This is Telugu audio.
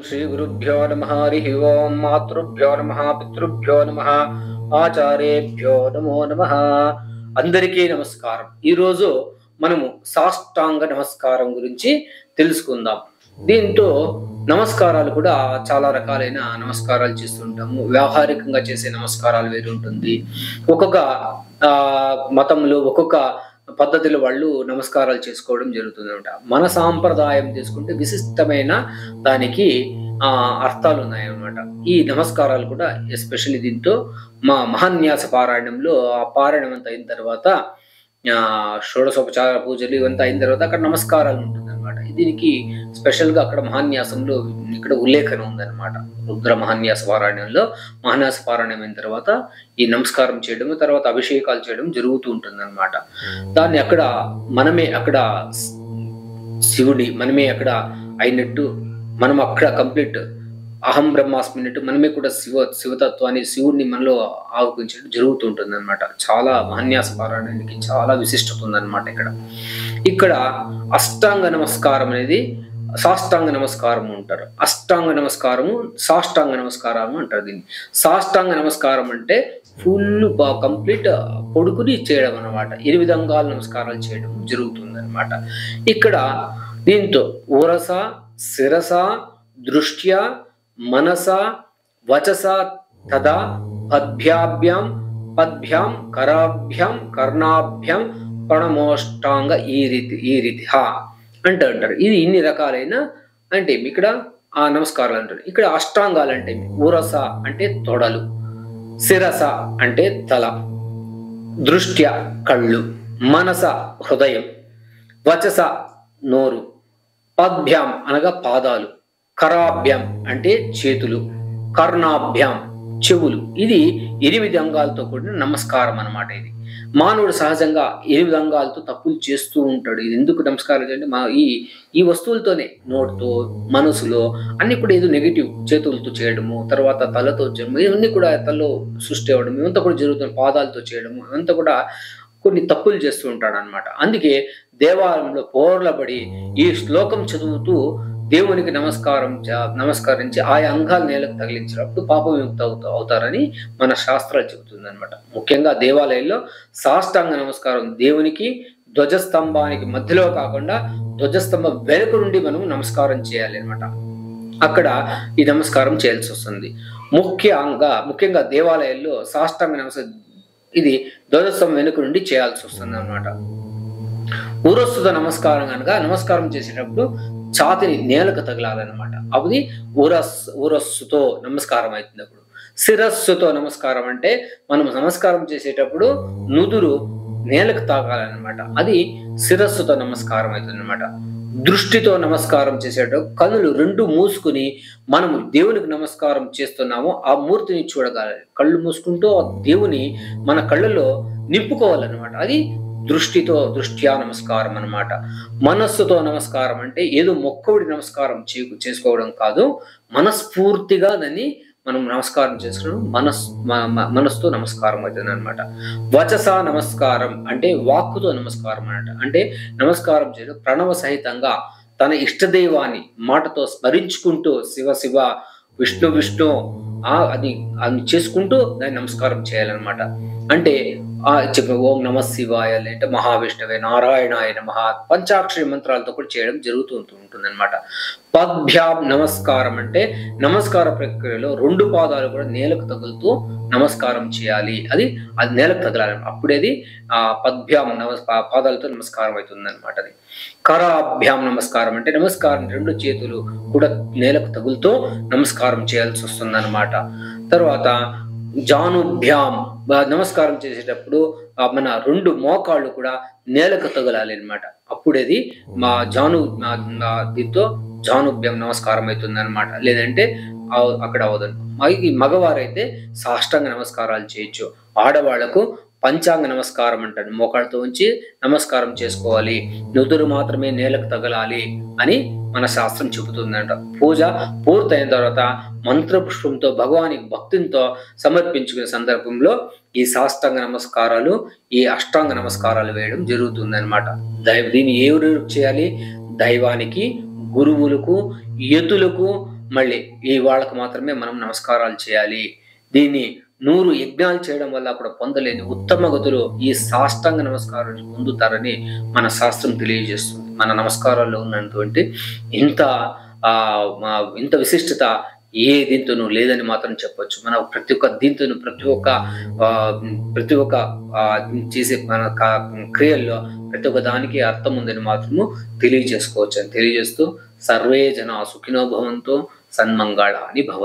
శ్రీ గురుభ్యో నమః హరి ఓం మాతృభ్యో నమః పితృభ్యో నమః ఆచార్యేభ్యో నమో నమః. అందరికీ నమస్కారం. ఈరోజు మనము సాష్టాంగ నమస్కారం గురించి తెలుసుకుందాం. దీంతో నమస్కారాలు కూడా చాలా రకాలైన నమస్కారాలు చేస్తుంటాము. వ్యావహారికంగా చేసే నమస్కారాలు వేరు ఉంటుంది. ఒక్కొక్క మతంలో ఒక్కొక్క పద్ధతిలో వాళ్ళు నమస్కారాలు చేసుకోవడం జరుగుతుంది అనమాట. మన సాంప్రదాయం తీసుకుంటే విశిష్టమైన దానికి అర్థాలు ఉన్నాయన్నమాట. ఈ నమస్కారాలు కూడా ఎస్పెషల్లీ దీంతో మా మహాన్యాస పారాయణంలో ఆ పారాయణం అంతా అయిన తర్వాత షోడశోపచార పూజలు ఇవంతా అయిన తర్వాత అక్కడ నమస్కారాలు ఉంటుంది అనమాట. దీనికి స్పెషల్ గా అక్కడ మహాన్యాసంలో ఇక్కడ ఉల్లేఖనం ఉందన్నమాట. రుద్ర మహాన్యాస పారాయణంలో మహాన్యాస పారాయణం అయిన తర్వాత ఈ నమస్కారం చేయడం, తర్వాత అభిషేకాలు చేయడం జరుగుతూ ఉంటుంది అనమాట. దాన్ని అక్కడ మనమే అక్కడ శివుడి మనమే అక్కడ అయినట్టు మనం అక్కడ కంప్లీట్ అహం బ్రహ్మాస్మి అన్నట్టు మనమే కూడా శివతత్వాన్ని శివుడిని మనలో ఆవుపించడం జరుగుతూ ఉంటుంది అనమాట. చాలా మహాన్యాస పారాయణానికి చాలా విశిష్టత ఉందన్నమాట. ఇక్కడ అష్టాంగ నమస్కారం అనేది సాష్టాంగ నమస్కారం అంటారు. అష్టాంగ నమస్కారము సాష్టాంగ నమస్కారము అంటారు. దీన్ని సాష్టాంగ నమస్కారం అంటే ఫుల్ కంప్లీట్ పొడుకుని చేయడం అనమాట. 8 అంగాల నమస్కారాలు చేయడం జరుగుతుంది అనమాట. ఇక్కడ దీంతో ఉరస శిరస దృష్ట్యా మనస వచస తదా పద్భ్యాభ్యాం పద్భ్యాం కరాభ్యాం కర్ణాభ్యాం ప్రణమోష్టాంగ ఈ రీతి అంటారు. ఇది ఇన్ని రకాలైన అంటే ఇక్కడ ఆ నమస్కారాలు అంటారు. ఇక్కడ అష్టాంగాలు అంటే ఉరస అంటే తొడలు, శిరస అంటే తల, దృష్ట్య కళ్ళు, మనస హృదయం, వచస నోరు, పద్భ్యాం అనగా పాదాలు, కరాభ్యాం అంటే చేతులు, కర్ణాభ్యాం చెవులు. ఇది 8 అంగాలతో కూడిన నమస్కారం అన్నమాట. ఇది మానవుడు సహజంగా 8 అంగాలతో తప్పులు చేస్తూ ఉంటాడు. ఇది ఎందుకు నమస్కారం అంటే ఈ వస్తువులతోనే నోటితో మనసులో అన్ని కూడా ఏదో నెగిటివ్ చేతులతో చేయడము, తర్వాత తలతో చేయడము, ఇవన్నీ కూడా తలలో సృష్టి అవ్వడం ఇవంతా కూడా జరుగుతుంది. పాదాలతో చేయడము ఇవంతా కూడా కొన్ని తప్పులు చేస్తూ ఉంటాడు అనమాట. అందుకే దేవాలయంలో పోర్లబడి ఈ శ్లోకం చదువుతూ దేవునికి నమస్కరించి ఆయా అంగాలు నేలకు తగిలించినప్పుడు పాప విముక్త అవుతారని మన శాస్త్రాలు చెబుతుంది అనమాట. ముఖ్యంగా దేవాలయంలో సాష్టాంగ నమస్కారం దేవునికి ధ్వజస్తంభానికి మధ్యలో కాకుండా ధ్వజస్తంభం వెనుక నుండి మనం నమస్కారం చేయాలి అనమాట. అక్కడ ఈ నమస్కారం చేయాల్సి వస్తుంది. ముఖ్యంగా దేవాలయాల్లో సాష్టాంగ నమస్కారం ఇది ధ్వజస్తంభం వెనుక నుండి చేయాల్సి వస్తుంది అనమాట. ఊరస్సుతో నమస్కారం కనుక నమస్కారం చేసేటప్పుడు ఛాతిని నేలకు తగలాలన్నమాట. అది ఊరస్సుతో నమస్కారం అవుతుంది. అప్పుడు శిరస్సుతో నమస్కారం అంటే మనం నమస్కారం చేసేటప్పుడు నుదురు నేలకు తాగాలన్నమాట. అది శిరస్సుతో నమస్కారం అవుతుంది అనమాట. దృష్టితో నమస్కారం చేసేటప్పుడు కన్నులు 2 మూసుకుని మనము దేవునికి నమస్కారం చేస్తున్నామో ఆ మూర్తిని చూడగలగాలి. కళ్ళు మూసుకుంటూ ఆ దేవుని మన కళ్ళలో నింపుకోవాలన్నమాట. అది దృష్ట్యా నమస్కారం అన్నమాట. మనస్సుతో నమస్కారం అంటే ఏదో మొక్కుబడి నమస్కారం చేసుకోవడం కాదు, మనస్ఫూర్తిగా దాన్ని మనం నమస్కారం చేసుకోవడం మనస్సుతో నమస్కారం అవుతుంది అనమాట. వచస నమస్కారం అంటే వాక్కుతో నమస్కారం అన్నమాట. అంటే నమస్కారం చేయడం ప్రణవ సహితంగా తన ఇష్టదైవాన్ని మాటతో స్మరించుకుంటూ శివ శివ విష్ణు విష్ణు అది చేసుకుంటూ దాన్ని నమస్కారం చేయాలన్నమాట. అంటే ఓం నమ శివాయ అంటే మహావిష్ణువే నారాయణాయ నమః పంచాక్షరి మంత్రాలతో కూడా చేయడం జరుగుతూ ఉంటుంది అనమాట. పద్భ్యాం నమస్కారం అంటే నమస్కార ప్రక్రియలో 2 పాదాలు కూడా నేలకు తగులుతూ నమస్కారం చేయాలి. అది నేలకు తగలాలి. అప్పుడేది పద్భ్యాం పాదాలతో నమస్కారం అవుతుంది అనమాట. అది కరాభ్యాం నమస్కారం అంటే నమస్కారం 2 చేతులు కూడా నేలకు తగులుతూ నమస్కారం చేయాల్సి వస్తుంది అనమాట. తర్వాత జానుభ్యాం నమస్కారం చేసేటప్పుడు మన 2 మోకాళ్ళు కూడా నేలకు తగలాలి అనమాట. అప్పుడేది మా దీంతో జానుభ్యాం నమస్కారం అవుతుంది అనమాట. లేదంటే అక్కడ అవదండి. మగవారైతే సాష్టాంగ నమస్కారాలు చేయొచ్చు. ఆడవాళ్లకు పంచాంగ నమస్కారం అంటారు. మోకాళ్ళతో ఉంచి నమస్కారం చేసుకోవాలి, నుదురు మాత్రమే నేలకు తగలాలి అని మన శాస్త్రం చెబుతుందంట. పూజ పూర్తయిన తర్వాత మంత్రపుష్పంతో భగవానికి భక్తితో సమర్పించుకునే సందర్భంలో ఈ సాష్టాంగ నమస్కారాలు ఈ అష్టాంగ నమస్కారాలు వేయడం జరుగుతుంది అనమాట. దీన్ని ఎవరు చేయాలి? దైవానికి, గురువులకు, యతులకు, మళ్ళీ ఈ వాళ్ళకు మాత్రమే మనం నమస్కారాలు చేయాలి. దీన్ని 100 యజ్ఞాలు చేయడం వల్ల కూడా పొందలేని ఉత్తమ గతులు ఈ సాష్టాంగ నమస్కారం పొందుతారని మన శాస్త్రం తెలియజేస్తుంది. మన నమస్కారాల్లో ఉన్నటువంటి ఇంత ఇంత విశిష్టత ఏ దీంతోనూ లేదని మాత్రం చెప్పొచ్చు. మన ప్రతి ఒక్క చేసే మన క్రియల్లో ప్రతి ఒక్క దానికి అర్థం ఉందని మాత్రము తెలియజేసుకోవచ్చు అని తెలియజేస్తూ సర్వే జనా సుఖినో భవంతు సన్మంగళాని భవంతు.